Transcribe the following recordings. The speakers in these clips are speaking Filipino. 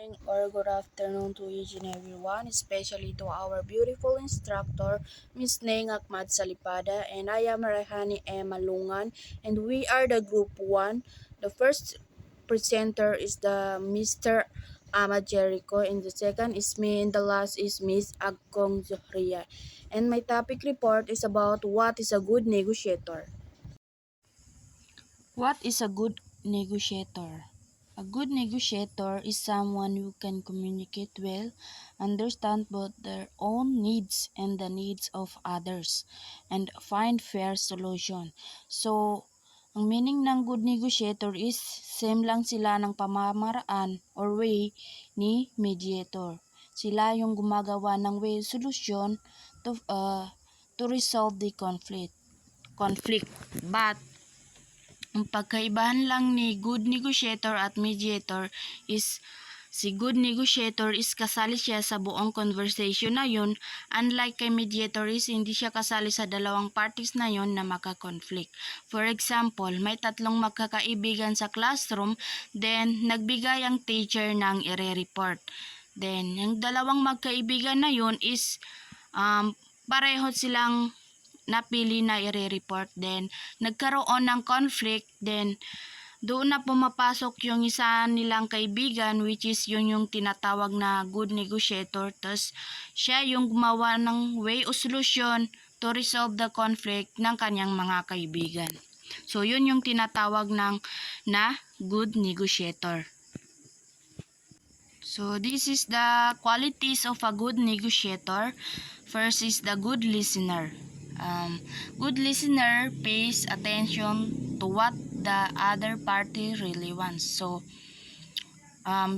Morning or good afternoon to each and everyone, especially to our beautiful instructor, Ms. Neng Akmat Salipada, and I am Rehani M. Malungan, and we are the Group 1. The first presenter is the Mr. Ahmad Jericho, and the second is me, and the last is Miss Agkong Zohria. And my topic report is about what is a good negotiator. What is a good negotiator? A good negotiator is someone who can communicate well, understand both their own needs and the needs of others, and find fair solution. So, ang meaning ng good negotiator is same lang sila ng pamamaraan or way ni mediator. Sila yung gumagawa ng way solution to resolve the conflict. But ang pagkaibahan lang ni good negotiator at mediator is si good negotiator is kasali siya sa buong conversation na yun, unlike kay mediator is hindi siya kasali sa dalawang parties na yun na maka-conflict. For example, may tatlong magkakaibigan sa classroom, then nagbigay ang teacher ng ire-report. Then, yung dalawang magkaibigan na yun is pareho silang napili na i-report, then nagkaroon ng conflict, then doon na pumapasok yung isa nilang kaibigan, which is yun yung tinatawag na good negotiator. Tapos siya yung gumawa ng way o solution to resolve the conflict ng kanyang mga kaibigan. So yun yung tinatawag na good negotiator. So this is the qualities of a good negotiator. First is the good listener. Good listener pays attention to what the other party really wants. So,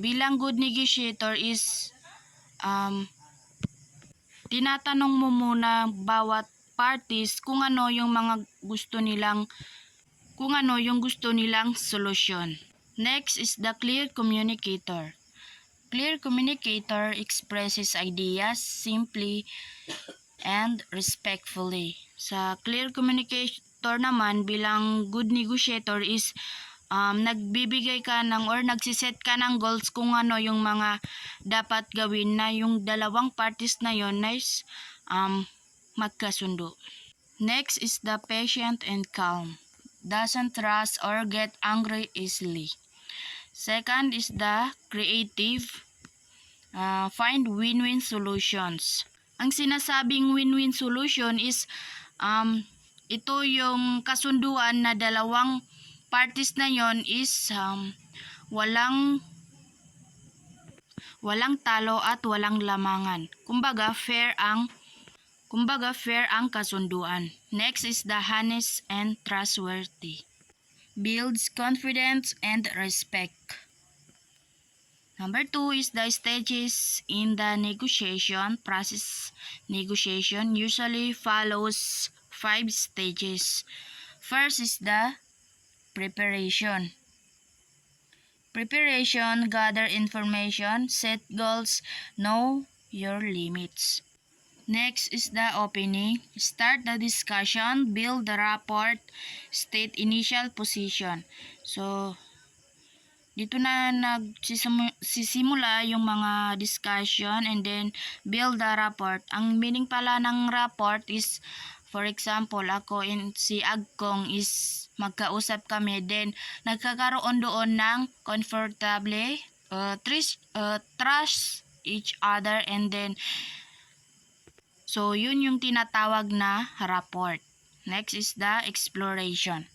bilang good negotiator is tinatanong mo muna bawat parties kung ano yung gusto nilang solusyon. Next is the clear communicator. Clear communicator expresses ideas simply and respectfully. Sa clear communicator naman bilang good negotiator is nagbibigay ka ng or nagsiset ka ng goals kung ano yung mga dapat gawin na yung dalawang parties na yon is magkasundo. Next is the patient and calm. Doesn't rush or get angry easily. Second is the creative. Find win-win solutions. Ang sinasabing win-win solution is ito yung kasunduan na dalawang parties na yon is walang talo at walang lamangan. Kumbaga fair ang kasunduan. Next is the honest and trustworthy. Builds confidence and respect. Number 2 is the stages in the negotiation process. Negotiation usually follows 5 stages. First is the preparation. Preparation, gather information, set goals, know your limits. Next is the opening. Start the discussion, build the rapport, state initial position. So, dito na nagsisimula yung mga discussion and then build the rapport. Ang meaning pala ng rapport is, for example, ako and si Agkong is magkausap kami, then nagkakaroon doon ng comfortable, trust each other, and then so yun yung tinatawag na rapport. Next is the exploration.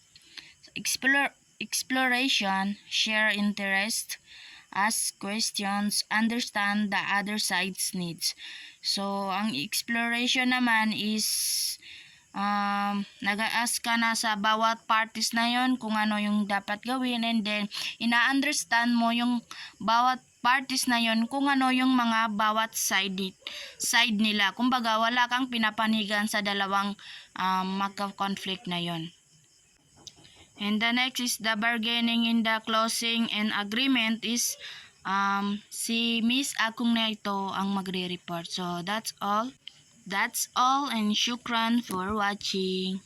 Exploration, share interest, ask questions, understand the other side's needs. So, ang exploration naman is nag-ask ka na sa bawat parties na yon kung ano yung dapat gawin, and then ina-understand mo yung bawat parties na yon kung ano yung mga bawat side nila. Kumbaga, wala kang pinapanigan sa dalawang magka-conflict na yon. And the next is the bargaining in the closing and agreement is si Miss Akong na ito ang magre-report. So that's all and shukran for watching.